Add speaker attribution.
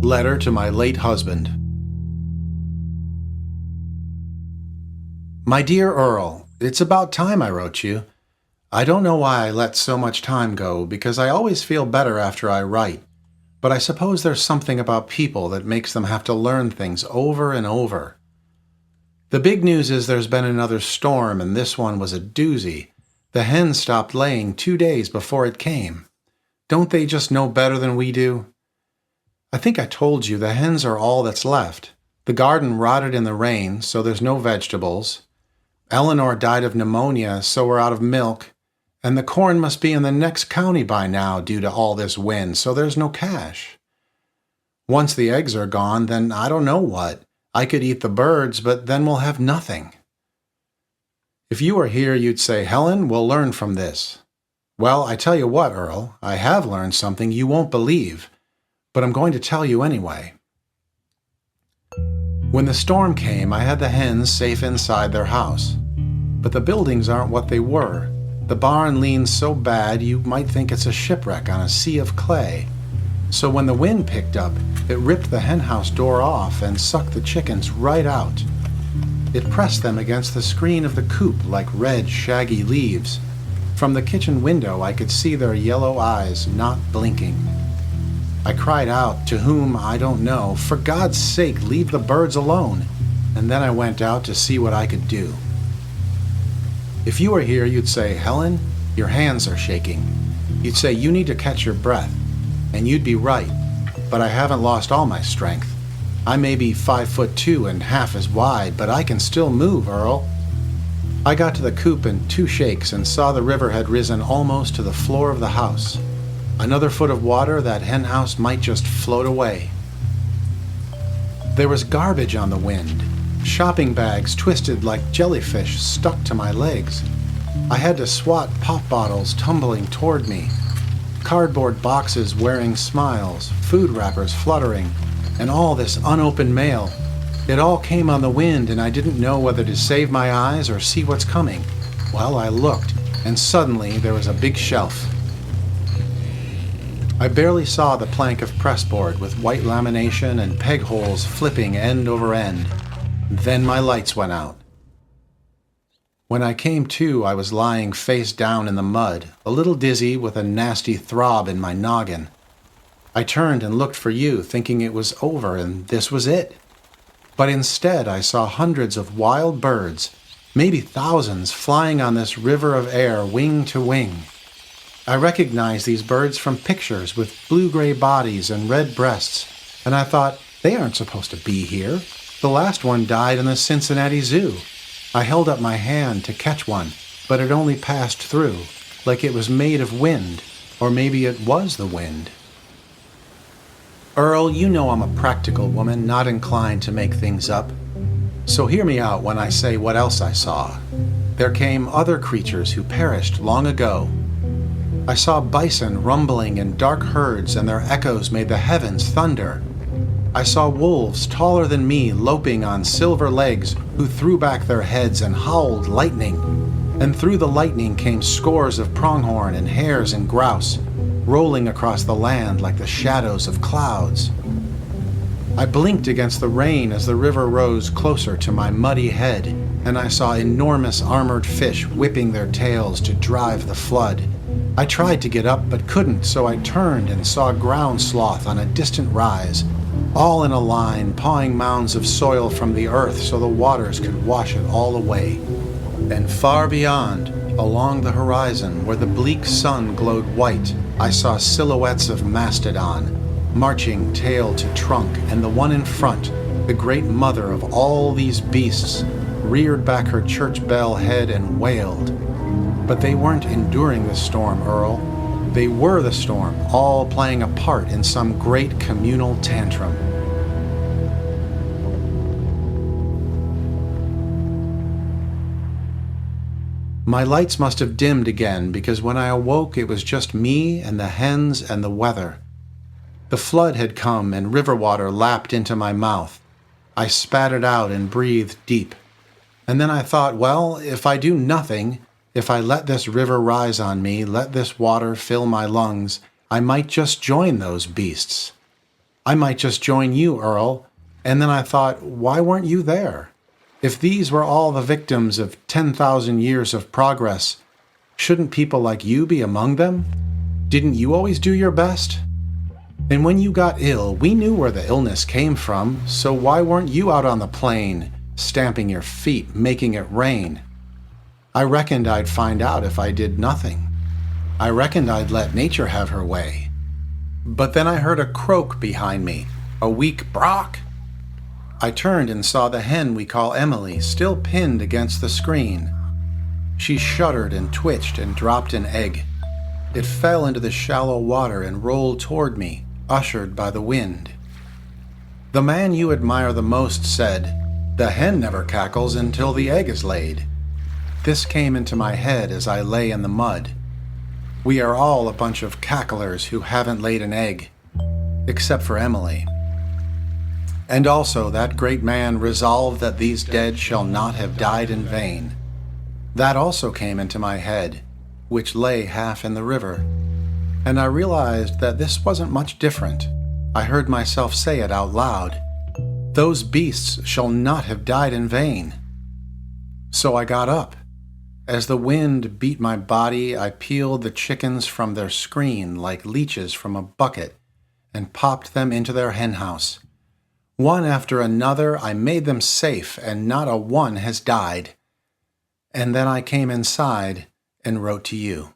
Speaker 1: Letter to my late husband. My dear Earl, it's about time I wrote you. I don't know why I let so much time go, because I always feel better after I write. But I suppose there's something about people that makes them have to learn things over and over. The big news is there's been another storm, and this one was a doozy. The hens stopped laying 2 days before it came. Don't they just know better than we do? I think I told you the hens are all that's left. The garden rotted in the rain, so there's no vegetables. Eleanor died of pneumonia, so we're out of milk. And the corn must be in the next county by now due to all this wind, so there's no cash. Once the eggs are gone, then I don't know what. I could eat the birds, but then we'll have nothing. If you were here, you'd say, Helen, we'll learn from this. Well, I tell you what, Earl, I have learned something you won't believe, but I'm going to tell you anyway. When the storm came, I had the hens safe inside their house. But the buildings aren't what they were. The barn leans so bad you might think it's a shipwreck on a sea of clay. So when the wind picked up, it ripped the henhouse door off and sucked the chickens right out. It pressed them against the screen of the coop like red, shaggy leaves. From the kitchen window, I could see their yellow eyes not blinking. I cried out, to whom I don't know, for God's sake, leave the birds alone, and then I went out to see what I could do. If you were here, you'd say, Helen, your hands are shaking. You'd say, you need to catch your breath, and you'd be right, but I haven't lost all my strength. I may be 5'2" and half as wide, but I can still move, Earl. I got to the coop in 2 shakes and saw the river had risen almost to the floor of the house. Another foot of water, that henhouse might just float away. There was garbage on the wind. Shopping bags twisted like jellyfish stuck to my legs. I had to swat pop bottles tumbling toward me. Cardboard boxes wearing smiles, food wrappers fluttering, and all this unopened mail. It all came on the wind, and I didn't know whether to save my eyes or see what's coming. Well, I looked, and suddenly there was a big shelf. I barely saw the plank of pressboard with white lamination and peg holes flipping end over end. Then my lights went out. When I came to, I was lying face down in the mud, a little dizzy with a nasty throb in my noggin. I turned and looked for you, thinking it was over and this was it. But instead I saw hundreds of wild birds, maybe thousands, flying on this river of air wing to wing. I recognized these birds from pictures with blue-gray bodies and red breasts, and I thought, they aren't supposed to be here. The last one died in the Cincinnati Zoo. I held up my hand to catch one, but it only passed through, like it was made of wind, or maybe it was the wind. Earl, you know I'm a practical woman, not inclined to make things up. So hear me out when I say what else I saw. There came other creatures who perished long ago. I saw bison rumbling in dark herds, and their echoes made the heavens thunder. I saw wolves taller than me loping on silver legs who threw back their heads and howled lightning. And through the lightning came scores of pronghorn and hares and grouse, rolling across the land like the shadows of clouds. I blinked against the rain as the river rose closer to my muddy head, and I saw enormous armored fish whipping their tails to drive the flood. I tried to get up but couldn't, so I turned and saw ground sloth on a distant rise, all in a line, pawing mounds of soil from the earth so the waters could wash it all away. And far beyond, along the horizon, where the bleak sun glowed white, I saw silhouettes of mastodon, marching tail to trunk, and the one in front, the great mother of all these beasts, reared back her church bell head and wailed. But they weren't enduring the storm, Earl. They were the storm, all playing a part in some great communal tantrum. My lights must have dimmed again, because when I awoke it was just me and the hens and the weather. The flood had come and river water lapped into my mouth. I spat it out and breathed deep. And then I thought, well, if I do nothing, if I let this river rise on me, let this water fill my lungs, I might just join those beasts. I might just join you, Earl. And then I thought, why weren't you there? If these were all the victims of 10,000 years of progress, shouldn't people like you be among them? Didn't you always do your best? And when you got ill, we knew where the illness came from, so why weren't you out on the plain, stamping your feet, making it rain? I reckoned I'd find out if I did nothing. I reckoned I'd let nature have her way. But then I heard a croak behind me, a weak "Brock." I turned and saw the hen we call Emily still pinned against the screen. She shuddered and twitched and dropped an egg. It fell into the shallow water and rolled toward me, ushered by the wind. The man you admire the most said, "The hen never cackles until the egg is laid." This came into my head as I lay in the mud. We are all a bunch of cacklers who haven't laid an egg, except for Emily. And also that great man resolved that these dead shall not have died in vain. That also came into my head, which lay half in the river. And I realized that this wasn't much different. I heard myself say it out loud. Those beasts shall not have died in vain. So I got up. As the wind beat my body, I peeled the chickens from their screen like leeches from a bucket and popped them into their henhouse. One after another, I made them safe, and not a one has died. And then I came inside and wrote to you.